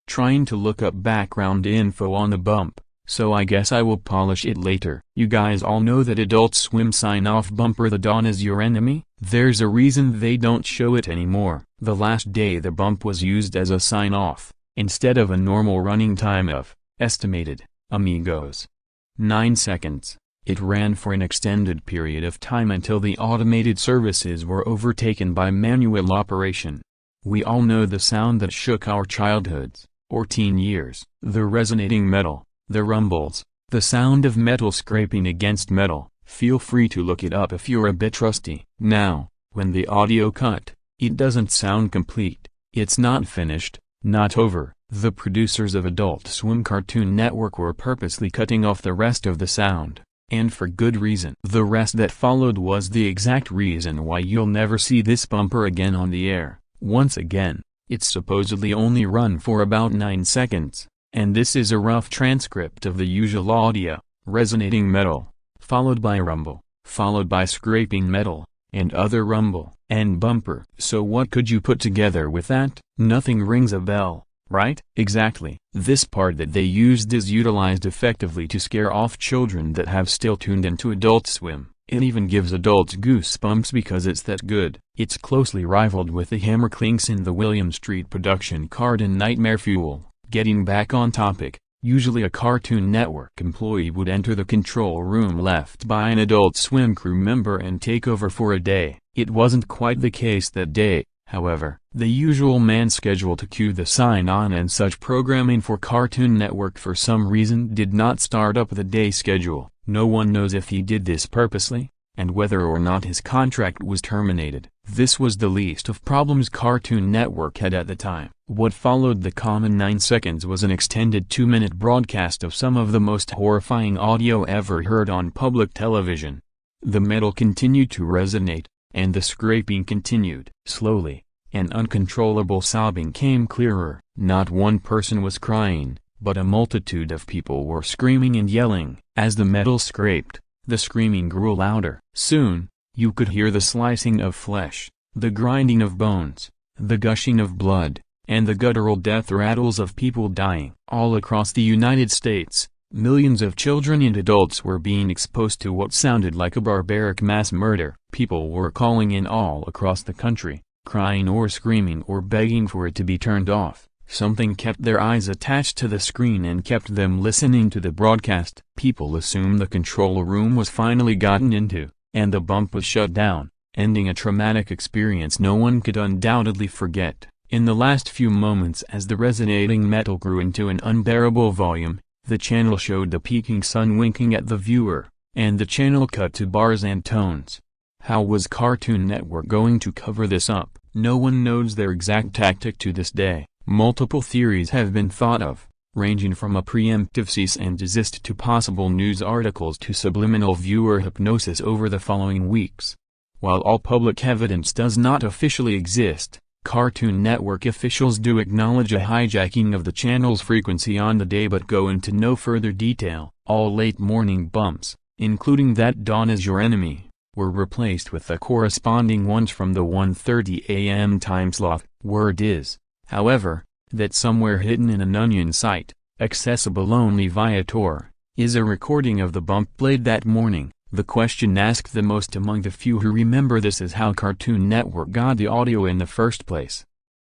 trying to look up background info on the bump, so I guess I will polish it later. You guys all know that Adult Swim sign-off bumper "The Dawn Is Your Enemy"? There's a reason they don't show it anymore. The last day the bump was used as a sign-off, instead of a normal running time of, estimated, amigos, 9 seconds. It ran for an extended period of time until the automated services were overtaken by manual operation. We all know the sound that shook our childhoods, or teen years. The resonating metal, the rumbles, the sound of metal scraping against metal. Feel free to look it up if you're a bit rusty. Now, when the audio cut, it doesn't sound complete. It's not finished, not over. The producers of Adult Swim Cartoon Network were purposely cutting off the rest of the sound. And for good reason. The rest that followed was the exact reason why you'll never see this bumper again on the air. Once again, it's supposedly only run for about 9 seconds, and this is a rough transcript of the usual audio: resonating metal, followed by rumble, followed by scraping metal, and other rumble, and bumper. So what could you put together with that? Nothing rings a bell. Right? Exactly. This part that they used is utilized effectively to scare off children that have still tuned into Adult Swim. It even gives adults goosebumps because it's that good. It's closely rivaled with the hammer clinks in the William Street production card in Nightmare Fuel. Getting back on topic, usually a Cartoon Network employee would enter the control room left by an Adult Swim crew member and take over for a day. It wasn't quite the case that day. However, the usual man schedule to cue the sign-on and such programming for Cartoon Network for some reason did not start up the day schedule. No one knows if he did this purposely, and whether or not his contract was terminated. This was the least of problems Cartoon Network had at the time. What followed the common 9 seconds was an extended 2-minute broadcast of some of the most horrifying audio ever heard on public television. The metal continued to resonate, and the scraping continued. Slowly, an uncontrollable sobbing came clearer. Not one person was crying, but a multitude of people were screaming and yelling. As the metal scraped, the screaming grew louder. Soon, you could hear the slicing of flesh, the grinding of bones, the gushing of blood, and the guttural death rattles of people dying. All across the United States, millions of children and adults were being exposed to what sounded like a barbaric mass murder. People were calling in all across the country, crying or screaming or begging for it to be turned off. Something kept their eyes attached to the screen and kept them listening to the broadcast. People assumed the control room was finally gotten into, and the bump was shut down, ending a traumatic experience no one could undoubtedly forget. In the last few moments, as the resonating metal grew into an unbearable volume, the channel showed the peaking sun winking at the viewer, and the channel cut to bars and tones. How was Cartoon Network going to cover this up? No one knows their exact tactic to this day. Multiple theories have been thought of, ranging from a preemptive cease and desist to possible news articles to subliminal viewer hypnosis over the following weeks. While all public evidence does not officially exist, Cartoon Network officials do acknowledge a hijacking of the channel's frequency on the day but go into no further detail. All late morning bumps, including that "Dawn Is Your Enemy," were replaced with the corresponding ones from the 1:30 a.m. time slot. Word is, however, that somewhere hidden in an Onion site, accessible only via Tor, is a recording of the bump played that morning. The question asked the most among the few who remember this is how Cartoon Network got the audio in the first place.